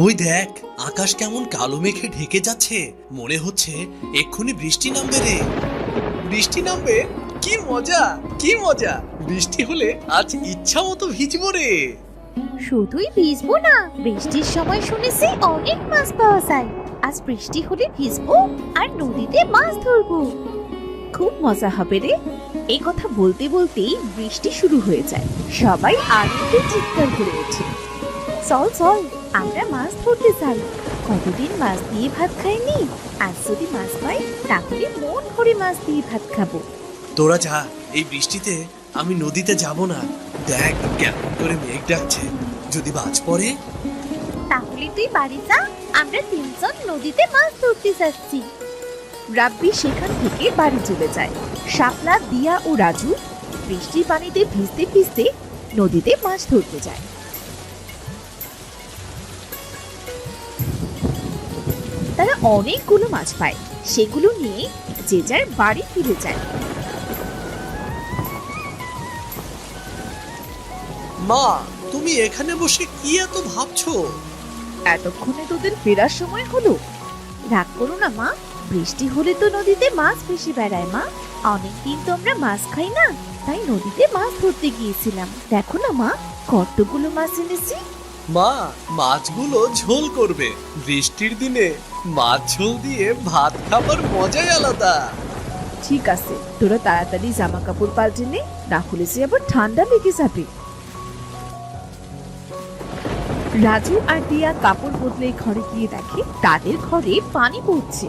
ওই দেখ, আকাশ কেমন কালো মেঘে ঢেকে যাচ্ছে, মনে হচ্ছে এক্ষুনি বৃষ্টি নামবে রে। বৃষ্টি নামবে? কি মজা, কি মজা! বৃষ্টি হলে আজ ইচ্ছা মতো ভিজবো রে। শুধুই ভিজবো না, বৃষ্টির সময় শুনেছি অনেক মাছ পাওয়া যায়। আজ বৃষ্টি হলে ভিজবো আর নদীতে মাছ ধরবো। খুব মজা হবে রে। এই কথা বলতে বলতেই বৃষ্টি শুরু হয়ে যায়। সবাই আনন্দে চিৎকার করে ওঠে। চল চল, আমরা মাছ ধরতে যাই। কতদিন মাছ দিয়ে ভাত খাইনি, আজ যদি মাছ পাই তাহলে মন ভরে মাছ দিয়ে ভাত খাবো। তোরা যা, এই বৃষ্টিতে আমি নদীতে যাব না। দেখ কেমন করে মেঘ ডাকছে, যদি বাজ পড়ে। তাহলে তুই বাড়ি যা, আমরা তিনজন নদীতে মাছ ধরতে যাচ্ছি। রাব্বি সেখান থেকে বাড়ি চলে যায়। শাপলা, দিয়া ও রাজু বৃষ্টির পানিতে ভিজতে ভিজতে নদীতে মাছ ধরতে যায়। তারা অনেকগুলো মাছ পায়, সেগুলো নিয়ে যে যার বাড়ি ফিরে যায়। মা, তুমি এখানে বসে কি এত ভাবছো? এতক্ষণে তোদের ফেরার সময় হলো। রাগ করো না মা, বৃষ্টি হলে তো নদীতে মাছ ভেসে বেড়ায় মা। অনেকদিন তো আমরা মাছ খাই না, তাই নদীতে মাছ ধরতে গিয়েছিলাম। দেখো না মা, কতগুলো মাছ এনেছি। মা, মাছগুলো ঝোল করবে। বৃষ্টির দিনে মাছ ঝোল দিয়ে ভাত খাবার মজাই আলাদা। ঠিক আছে, তোরা তাড়াতাড়ি জামা কাপড় পাল্টে নে, না হলে যে আবার ঠান্ডা লেগে যাবে। রাজু আর দিয়া কাপড় বদলে ঘরে গিয়ে দেখে তাদের ঘরে পানি পড়ছে।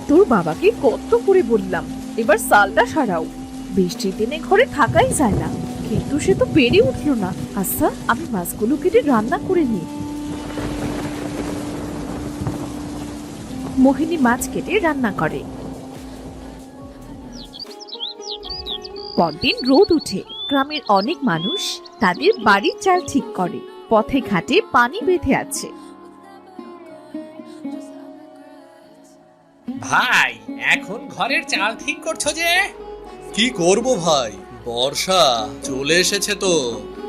তোর বাবাকে কত করে বললাম এবার সালটা সারাও, বৃষ্টির দিনে ঘরে থাকাই যায় না, কিন্তু সে তো পেরে উঠলো না। আচ্ছা, আমি মাছগুলো কেটে রান্না করে নিই। মোহিনী মাছ কেটে রান্না করে। পরদিন রোদ উঠে, গ্রামের অনেক মানুষ তাদের বাড়ির চাল ঠিক করে। পথে ঘাটে পানি বেঁধে আছে। ভাই, এখন ঘরের চাল ঠিক করছো যে? কি করব ভাই, বর্ষা চলে এসেছে তো।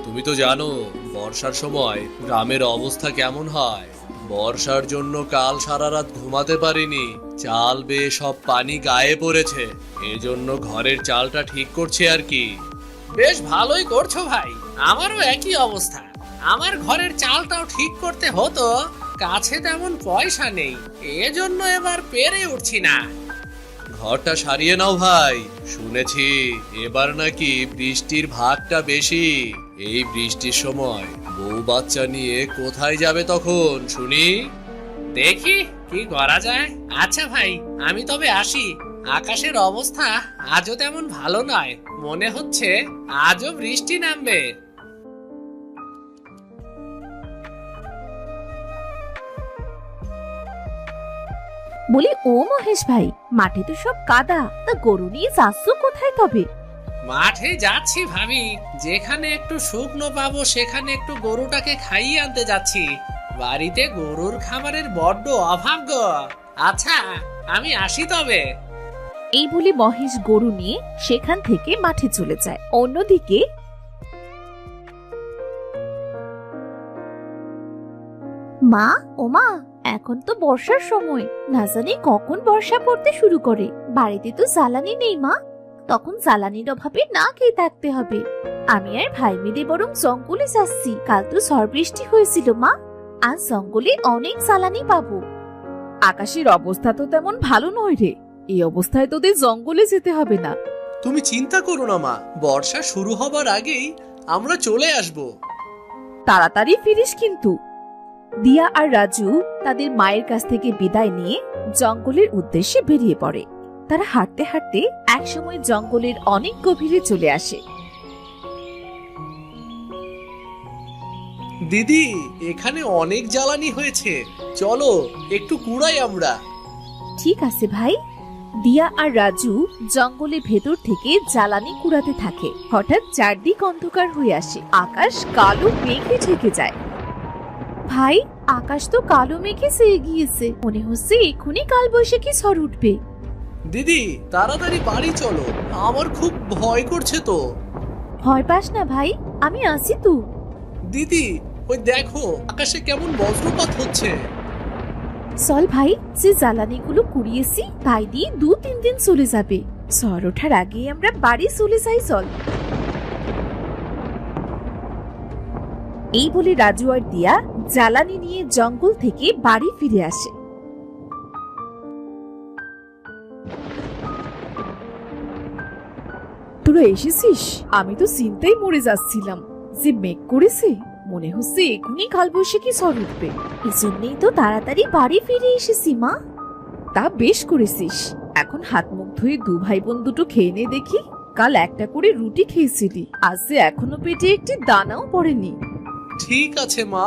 তুমি তো জানো বর্ষার সময় গ্রামের অবস্থা কেমন হয়। বর্ষার জন্য কাল সারা রাত ঘুমাতে পারিনি, চাল বেয়ে সব পানি গায়ে পড়েছে। এজন্য ঘরের চালটা ঠিক করছি আর কি। বেশ ভালোই করছো ভাই, আমারও একই অবস্থা। আমার ঘরের চালটাও ঠিক করতে হতো, কাছে তেমন পয়সা নেই, এজন্য এবার পেরে উঠছি না। ঘরটা সারিয়ে নাও ভাই, শুনেছি এবার নাকি বৃষ্টির ভাগটা বেশি। এই বৃষ্টির সময় বউ বাচ্চা নিয়ে কোথায় যাবে তখন শুনি? দেখি কি করা যায়। আচ্ছা ভাই, আমি তবে আসি। আকাশের অবস্থা আজও তেমন ভালো নয়, মনে হচ্ছে আজও বৃষ্টি নামবে। বলি, ও মহেশ ভাই, মাঠে তো সব কাদা, তা গরু নিয়ে যাচ্ছ কোথায় তবে? মাঠে যাচ্ছি ভাবি, যেখানে একটু শুকনো পাবো সেখানে একটু গরুটাকে খাইয়ে আনতে যাচ্ছি। বাড়িতে গরুর খাবারের বড্ড অভাব গো। আচ্ছা, আমি আসি তবে। এই বলে মহেশ গরু নিয়ে সেখান থেকে মাঠে চলে যায়। অন্যদিকে মা, ও মা, এখন তো বর্ষার সময়, না জানি কখন বর্ষা পড়তে শুরু করে। বাড়িতে তো জ্বালানি নেই মা, তখন জ্বালানির অভাবে না খেয়ে থাকতে হবে। আমি আর ভাই মিলে বরং জঙ্গলে যাচ্ছি। কাল তো ঝড় বৃষ্টি হয়েছিল মা, আজ জঙ্গলে অনেক জ্বালানি পাবো। আকাশের অবস্থা তো তেমন ভালো নয় রে, এই অবস্থায় তোদের জঙ্গলে যেতে হবে না। তুমি চিন্তা করো না মা, বর্ষা শুরু হবার আগেই আমরা চলে আসব। তাড়াতাড়ি ফিরিস কিন্তু। দিয়া আর রাজু তাদের মায়ের কাছ থেকে বিদায় নিয়ে জঙ্গলের উদ্দেশ্যে বেরিয়ে পড়ে। তারা হাঁটতে হাঁটতে একসময় জঙ্গলের অনেক গভীরে চলে আসে। দিদি, এখানে অনেক জ্বালানি হয়েছে, চলো একটু কুড়াই আমরা। ঠিক আছে ভাই। দিয়া আর রাজু জঙ্গলের ভেতর থেকে জ্বালানি কুড়াতে থাকে। হঠাৎ চারদিক অন্ধকার হয়ে আসে, আকাশ কালো মেঘে ঢেকে যায়। ভাই, আকাশ তো কালো মেঘে ছেয়ে গিয়েছে, মনে হচ্ছে এক্ষুনি কালবৈশাখী ঝড় উঠবে। দিদি, তাড়াতাড়ি বাড়ি চলো, আমার খুব ভয় করছে তো। ভয় পাস না ভাই, আমি আছি তো। দিদি, ওই দেখো আকাশে কেমন বজ্রপাত হচ্ছে। চল ভাই, যে জ্বালানিগুলো কুড়িয়েছি তাই দিয়ে 2-3 দিন চলে যাবে। ঝড় ওঠার আগে আমরা বাড়ি চলে যাই, চল। এই বলে রাজু আর দিয়া জ্বালানি নিয়ে জঙ্গল থেকে বাড়ি ফিরে আসে। তোরা এসেছিস? আমি তো চিন্তায় মরে যাচ্ছিলাম, যে মেঘ করেছে, মনে হচ্ছে এখনই কালবৈশাখী ঝড় উঠবে। এজন্যই তো তাড়াতাড়ি বাড়ি ফিরে এসেছি মা। তা বেশ করেছিস। এখন হাত মুখ ধুয়ে 2 ভাই বোন দুটো খেয়ে নে দেখি। কাল একটা করে রুটি খেয়েছিলি, আজ যে এখনো পেটে একটি দানাও পড়েনি। ঠিক আছে মা।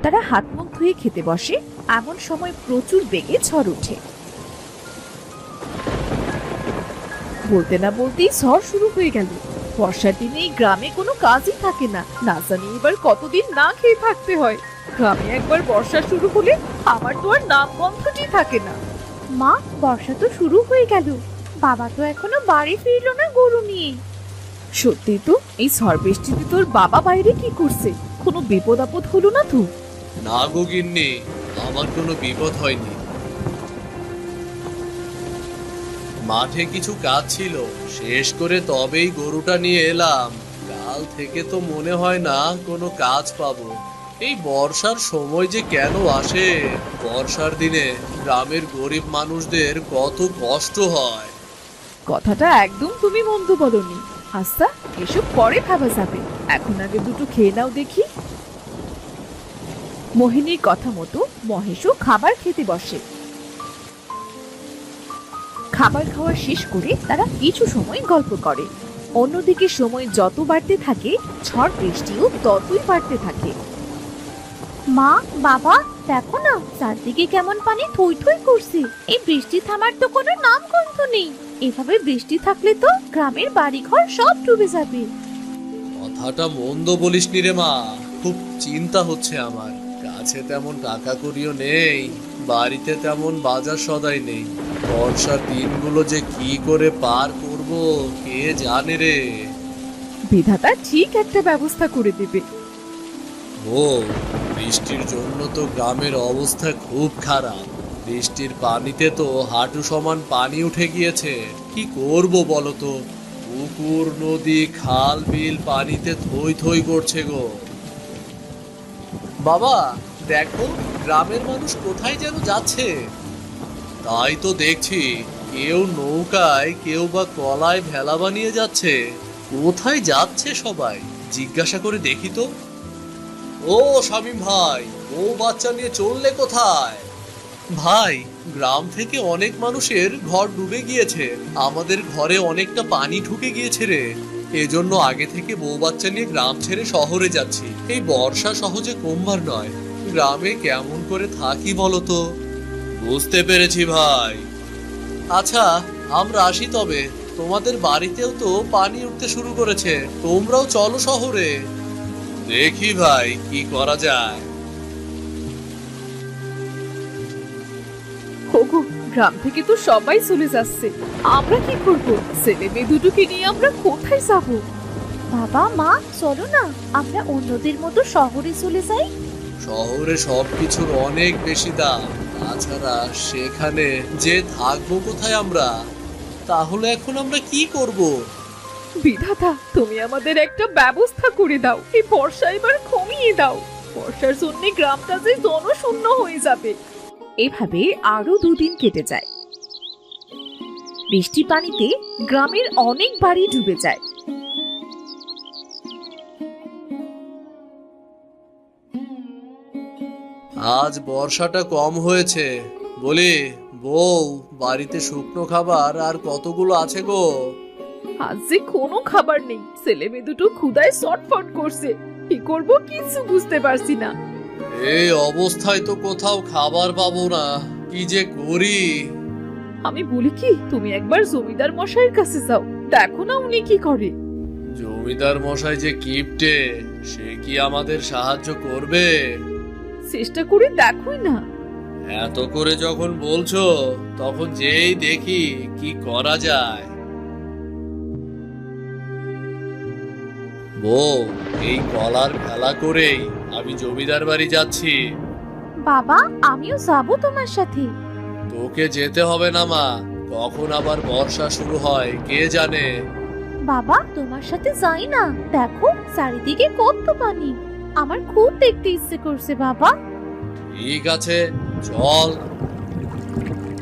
তারা হাত মুখ ধুয়ে খেতে বসে। এমন সময় প্রচুর বেগে ঝড় ওঠে। বলতে না বলতেই ঝড় শুরু হয়ে গেল। বর্ষার দিনে এই গ্রামে কোনো কাজই থাকে না, না জানি এবার কতদিন না খেয়ে থাকতে হয়। গ্রামে একবার বর্ষা শুরু হলে আমার তো আর নাম গন্ধটি থাকে না। মা, বর্ষা তো শুরু হয়ে গেল, বাবা তো এখনো বাড়ি ফিরলো না গরু নিয়ে। সত্যি তো, এই ঝড় বৃষ্টিতে তোর বাবা বাইরে কি করছে? কোনো বিপদ আপদ হলো না তো? না গো গিন্নি, আমার কোনো বিপদ হয়নি। মাঠে কিছু কাজ ছিল, শেষ করে তবেই গরুটা নিয়ে এলাম। কাল থেকে তো মনে হয় না কোনো কাজ পাবো। এই বর্ষার সময় যে কেন আসে? বর্ষার দিনে গ্রামের গরিব মানুষদের কত কষ্ট হয়। কথাটা একদম তুমি মন্দ বলনি। আচ্ছা, এসব পরে ভাবা যাবে, এখন আগে দুটো খেয়ে নাও দেখি। মোহিনীর কথা মতো মহেশও খাবার খেতে বসে। খাবার খাওয়া শেষ করে তারা কিছু সময় গল্প করে। অন্যদিকে সময় যত বাড়তে থাকে, ঝড় বৃষ্টিও ততই বাড়তে থাকে। মা, বাবা, দেখো না চারদিকে কেমন পানি থই থই করছে। এই বৃষ্টি থামার তো কোনো নাম গন্ধ নেই। এভাবে বৃষ্টি থাকলে তো গ্রামের বাড়িঘর সব ডুবে যাবে। কথাটা মন্দ বলিসনি রে মা, খুব চিন্তা হচ্ছে আমার। কাছে তেমন টাকা কড়িও নেই, বাড়িতে তেমন বাজার সদাই নেই। বর্ষার দিনগুলো যে কি করে পার করব কে জানে রে। বিধাতা ঠিক একটা ব্যবস্থা করে দেবে। ও, বৃষ্টির জন্য তো গ্রামের অবস্থা খুব খারাপ। বৃষ্টির পানিতে তো হাঁটু সমান পানি উঠে গিয়েছে। কি করব বলো তো? পুকুর, নদী, খাল, বিল পানিতে থই থই করছে গো। বাবা, দেখো গ্রামের মানুষ কোথায় যেন যাচ্ছে। তাই তো দেখছি, কেউ নৌকায়, কেউ বা কলায় ভেলা বানিয়ে যাচ্ছে। কোথায় যাচ্ছে সবাই? জিজ্ঞাসা করে দেখি তো। ও শামীম ভাই, ও বাচ্চা নিয়ে চললে কোথায়? ভাই, গ্রাম থেকে অনেক মানুষের ঘর ডুবে গিয়েছে। আমাদের ঘরে অনেকটা পানি ঢুকে গিয়েছে রে। এজন্য আগে থেকে বউ বাচ্চা নিয়ে গ্রাম ছেড়ে শহরে যাচ্ছি। এই বর্ষা সহজে কমবার নয়। গ্রামে কেমন করে থাকি বলো তো? বুঝতে পেরেছি ভাই। আচ্ছা, আমরা আসি তবে। তোমাদের বাড়িতেও তো পানি উঠতে শুরু করেছে, তোমরাও চলো শহরে। দেখি ভাই কি করা যায়। ওগো, গ্রাম থেকে তো সবাই চলে যাচ্ছে, আমরা কি করব? ছেলে মেয়ে দুটোকে নিয়ে আমরা কোথায় যাব? বাবা, মা, চলো না আমরা অন্যদের মতো শহরে চলে যাই। শহরে সবকিছুর অনেক বেশি দাম। তাছাড়া সেখানে যে থাকবো কোথায় আমরা? তাহলে এখন আমরা কি করব? বিধাতা, তুমি আমাদের একটা ব্যবস্থা করে দাও। এই বর্ষা এবার কমিয়ে দাও। বর্ষার জন্য গ্রামটা যে জনশূন্য হয়ে যাবে। এভাবে আরো 2 দিন কেটে যায়। বৃষ্টি পানিতে গ্রামের অনেক বাড়ি ডুবে যায়। আজ বর্ষাটা কম হয়েছে। বলি বউ, বাড়িতে শুকনো খাবার আর কতগুলো আছে গো? আজ যে কোনো খাবার নেই, ছেলে মেয়ে দুটো ক্ষুধায় ছটফট করছে। কি করব কিছু বুঝতে পারছি না। এই অবস্থায় তো কোথাও খাবার পাবো না, কি যে করি। আমি বলি কি, তুমি একবার জমিদার মশাইয়ের কাছে যাও, দেখো না উনি কি করে। জমিদার মশাই যে কিপটে, সে কি আমাদের সাহায্য করবে? চেষ্টা করে দেখোই না। এত করে যখন বলছো, তখন যেই দেখি কি করা যায়। বউ, এই কলার খেলা করেই আমি জমিদার বাড়ি যাচ্ছি। বাবা, আমিও যাবো তোমার সাথে। তোকে যেতে হবে না মা, কখন আবার বর্ষা শুরু হয় কে জানে। বাবা, তোমার সাথে যাই না, দেখো চারিদিকে কত পানি। আমার খুব দেখতে ইচ্ছে করছে বাবা। ঠিক আছে, চল।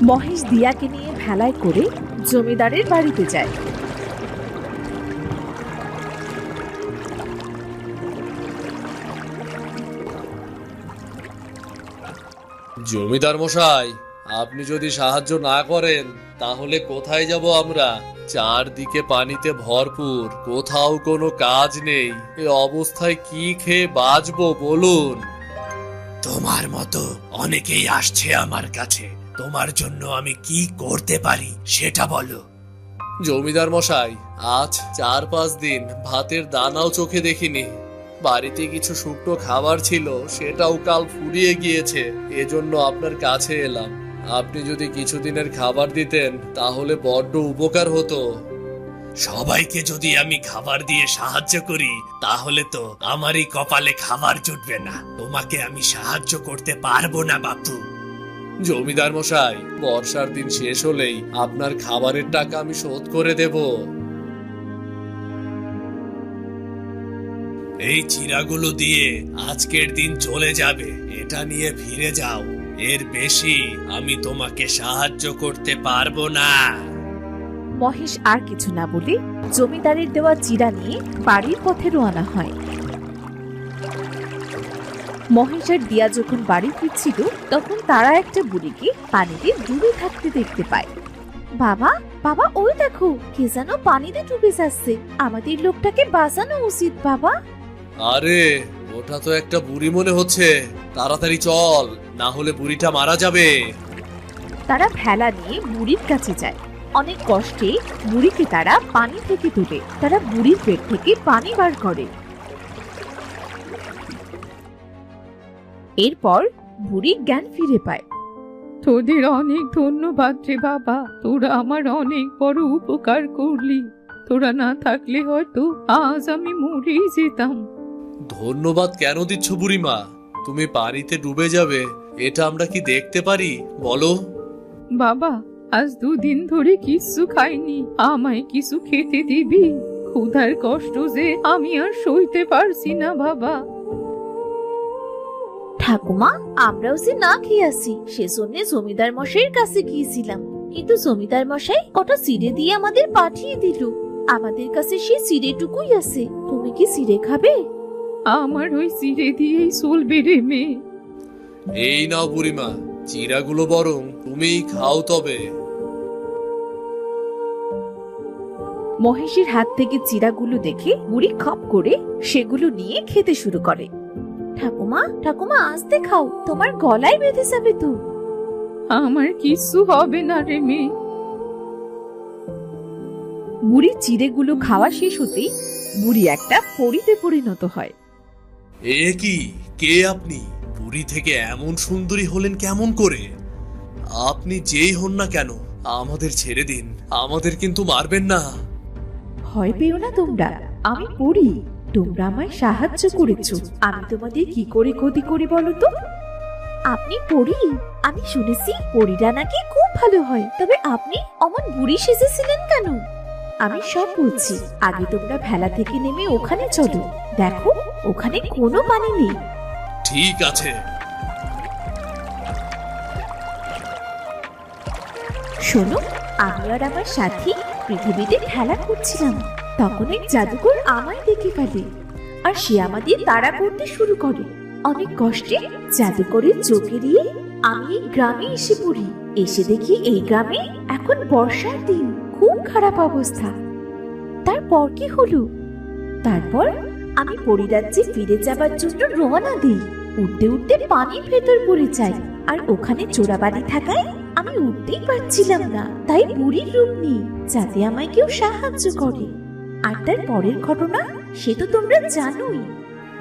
মহেশ দিয়াকে নিয়ে ভেলায় করে জমিদারের বাড়িতে যায়। জমিদার মশাই, আপনি যদি সাহায্য না করেন তাহলে কোথায় যাব আমরা? চারদিকে পানিতে ভরপুর, কোথাও কোনো কাজ নেই। এ অবস্থায় কি খেয়ে বাঁচবো বলুন? তোমার মতো অনেকেই আসছে আমার কাছে, তোমার জন্য আমি কি করতে পারি সেটা বলো। জমিদার মশাই, আজ 4-5 দিন ভাতের দানাও চোখে দেখিনি। বাড়িতে কিছু শুকনো খাবার ছিল, সেটাও কাল ফুরিয়ে গিয়েছে। এজন্য আপনার কাছে এলাম। আপনি যদি কিছুদিনের খাবার দিতেন তাহলে বড্ড উপকার হতো। সবাইকে যদি আমি খাবার দিয়ে সাহায্য করি তাহলে তো আমারই কপালে খাবার জুটবে না। তোমাকে আমি সাহায্য করতে পারবো না বাপু। জমিদার মশাই, বর্ষার দিন শেষ হলেই আপনার খাবারের টাকা আমি শোধ করে দেব। এই চিরাগুলো দিয়ে আজকের দিন চলে যাবে, এটা নিয়ে ফিরে যাও। এর বেশি আমি তোমাকে সাহায্য করতে পারবো না। মহেশ আর কিছু না বলে জমিদারের দেওয়া চিরা নিয়ে বাড়ির পথে রওনা হয়। মহেশ আর দিয়া যখন বাড়ি ফিরছিল তখন তারা একটা বুড়িকে পানিতে ডুবে থাকতে দেখতে পায়। বাবা, বাবা, ওই দেখো কে যেন পানিতে ডুবে যাচ্ছে। আমাদের লোকটাকে বাঁচানো উচিত বাবা। আরে, ওটা তো একটা বুড়ি মনে হচ্ছে। তাড়াতাড়ি চল, না হলে বুড়িটা মারা যাবে। তারা ভেলা নিয়ে বুড়ির কাছে যায়। অনেক কষ্টে বুড়িকে তারা পানি থেকে তুলে তারা বুড়ির পেট থেকে পানি বার করে। এরপর বুড়ি জ্ঞান ফিরে পায়। তোদের অনেক ধন্যবাদ রে বাবা, তোরা আমার অনেক বড় উপকার করলি। তোরা না থাকলে হয়তো আজ আমি মরেই যেতাম। ধন্যবাদ কেন দিচ্ছ বুড়িমা? তুমি পানিতে ডুবে যাবে এটা আমরা কি দেখতে পারি বলো? বাবা, আজ 2 দিন ধরে কিছু খাইনি, আমায় কিছু খেতে দিবি? ক্ষুধার কষ্ট যে আমি আর সইতে পারছি না বাবা। ঠাকুমা, আমরাও যে না খেয়ে আসি সেজন্য জমিদার মশাইয়ের কাছে গিয়েছিলাম, কিন্তু জমিদার মশাই কটা চিড়ে দিয়ে আমাদের পাঠিয়ে দিল। আমাদের কাছে সেই চিড়েটুকুই আছে। তুমি কি চিড়ে খাবে? আমার ওই চিড়ে দিয়েই চলবে রে মেয়ে। এই নাও বুড়িমা, চিরাগুলো বরং তুমিই খাও তবে। মহেশের হাত থেকে চিড়াগুলো দেখে বুড়ি খপ করে সেগুলো নিয়ে খেতে শুরু করে। ঠাকুমা, ঠাকুমা, আস্তে খাও, তোমার গলায় বেঁধে যাবে তো। আমার কিছু হবে না রে মেয়ে। বুড়ি চিড়েগুলো খাওয়া শেষ হতেই বুড়ি একটা পরীতে পরিণত হয়। এ কি, কে আপনি? বুড়ি থেকে এমন সুন্দরী হলেন কেমন করে? আপনি যেই হন না কেন আমাদের ছেড়ে দিন, আমাদের কিন্তু মারবেন না। ভয় পেও না তোমরা, আমি পড়ি। তোমরা আমায় সাহায্য করেছো, আমি তোমাদের কি করে ক্ষতি করি বলো তো? আপনি পড়ি? আমি শুনেছি পরীরা নাকি খুব ভালো হয়, তবে আপনি অমন বুড়ি সেজেছিলেন কেন? আমি সব বলছি, আগে তোমরা ভেলা থেকে নেমে ওখানে চলো। দেখো, ওখানে কোনো পানি নেই। ঠিক আছে। শোনো, আমি আর আমার সাথী পৃথিবীতে খেলা করছিলাম, তখন এক জাদুকর আমায় দেখে ফেলে আর সে আমাদের তাড়া করতে শুরু করে। অনেক কষ্টে জাদুকরের চোখ এড়িয়ে আমি এই গ্রামে এসে পড়ি। এসে দেখি এই গ্রামে এখন বর্ষার দিন, খুব খারাপ অবস্থা। তারপর কি হলো? তারপর আমি পরিরাজ্যে ফিরে যাবার জন্য রওনা দিই। উঠতে উঠতে পানির ভেতর পড়ে যাই, আর ওখানে চোরাবাড়ি থাকায় আমি উঠতেই পারছিলাম না। তাই বুড়ির রূপ নিই, যাতে আমায় কেউ সাহায্য করে। আর তার পরের ঘটনা সে তো তোমরা জানোই।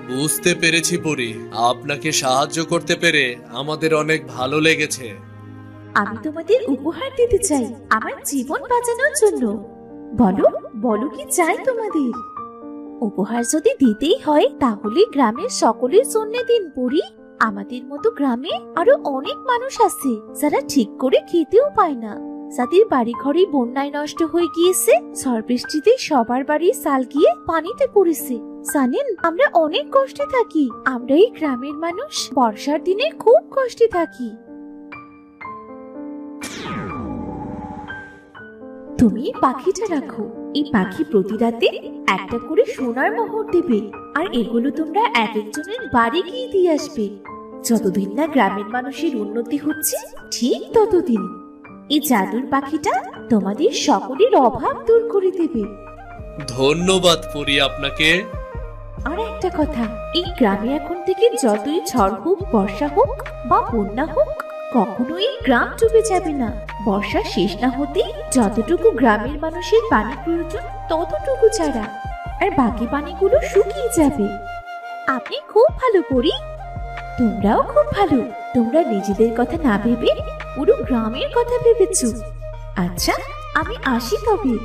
বুঝতে পেরেছি পরি, আপনাকে সাহায্য করতে পেরে আমাদের অনেক ভালো লেগেছে। আমি তোমাদের উপহার দিতে চাই আমার জীবন বাঁচানোর জন্য। বলো, বলো কি চাই তোমাদের? উপহার যদি দিতেই হয় তাহলে গ্রামের সকলের জন্য দিন পরি। আমাদের মতো গ্রামে আরো অনেক মানুষ আছে যারা ঠিক করে খেতেও পায় না, যাদের বাড়ি ঘরে বন্যায় নষ্ট হয়ে গিয়েছে, ঝড় বৃষ্টিতে সবার বাড়ির চাল গিয়ে পানিতে পড়েছে। জানেন, আমরা অনেক কষ্টে থাকি। আমরা এই গ্রামের মানুষ বর্ষার দিনে খুব কষ্টে থাকি। তুমি এই পাখিটা রাখো। এই পাখি প্রতি রাতে একটা করে সোনার মোহর দেবে, আর এগুলো তোমরা এক একজনের বাড়ি গিয়ে দিয়ে আসবে। যতদিন না গ্রামের মানুষের উন্নতি হচ্ছে ঠিক ততদিন এই জাদুর পাখিটা তোমাদের সকলের অভাব দূর করে দেবে। ধন্যবাদ পরি আপনাকে। আর একটা কথা, এই গ্রামে এখন থেকে যতই ঝড় হোক, বর্ষা হোক বা বন্যা হোক, কখনোই গ্রাম ডুবে যাবে না। বর্ষা শেষ না হতে যতটুকু গ্রামের মানুষের পানি প্রয়োজন ততটুকু ছাড়া, আর বাকি পানিগুলো শুকিয়ে যাবে। আপনি খুব ভালো পরি। তোমরাও খুব ভালো। তোমরা নিজেদের কথা না ভেবে পুরো গ্রামের কথা ভেবেছো। আচ্ছা, আমি আসি তবে।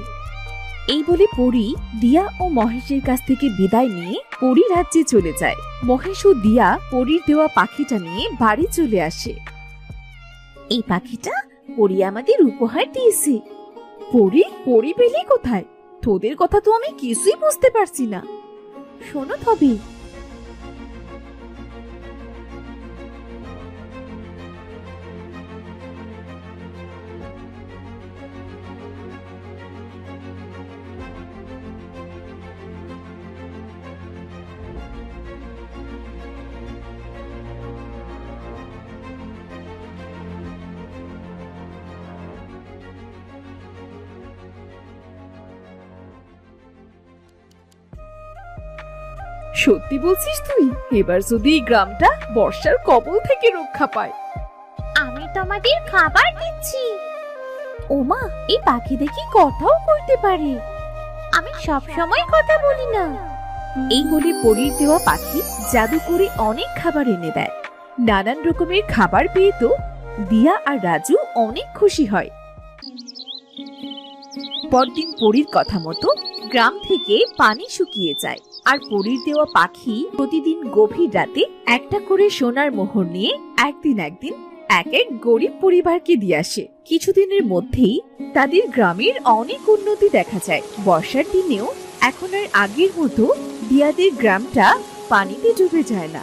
এই বলে পরি দিয়া ও মহেশের কাছ থেকে বিদায় নিয়ে পরি রাজ্যে চলে যায়। মহেশ ও দিয়া পরির দেওয়া পাখিটা নিয়ে বাড়ি চলে আসে। এই পাখিটা পরি আমাদের উপহার দিয়েছে। পরি পেলি কোথায়? তোদের কথা তো আমি কিছুই বুঝতে পারছি না। শোনো তবে। সত্যি বলছিস তুই? এবার যদি এই গ্রামটা বর্ষার কবল থেকে রক্ষা পায়। আমি তোমাদের খাবার দিচ্ছি। ওমা, এই পাখি দেখি কথাও বলতে পারে। আমি সব সময় কথা বলি না। এই বলে পরির দেওয়া পাখি জাদু করে অনেক খাবার এনে দেয়। নানান রকমের খাবার পেয়ে তো দিয়া আর রাজু অনেক খুশি হয়। পরদিন পরির কথা মতো গ্রাম থেকে পানি শুকিয়ে যায়, আর পরির দেওয়া পাখি প্রতিদিন গভীর রাতে একটা করে সোনার মোহর নিয়ে একদিন এক এক গরিব পরিবারকে দিয়ে আসে। কিছুদিনের মধ্যেই তাদের গ্রামের অনেক উন্নতি দেখা যায়। বর্ষার দিনেও এখন আর আগের মতো দিয়াদের গ্রামটা পানিতে ডুবে যায় না।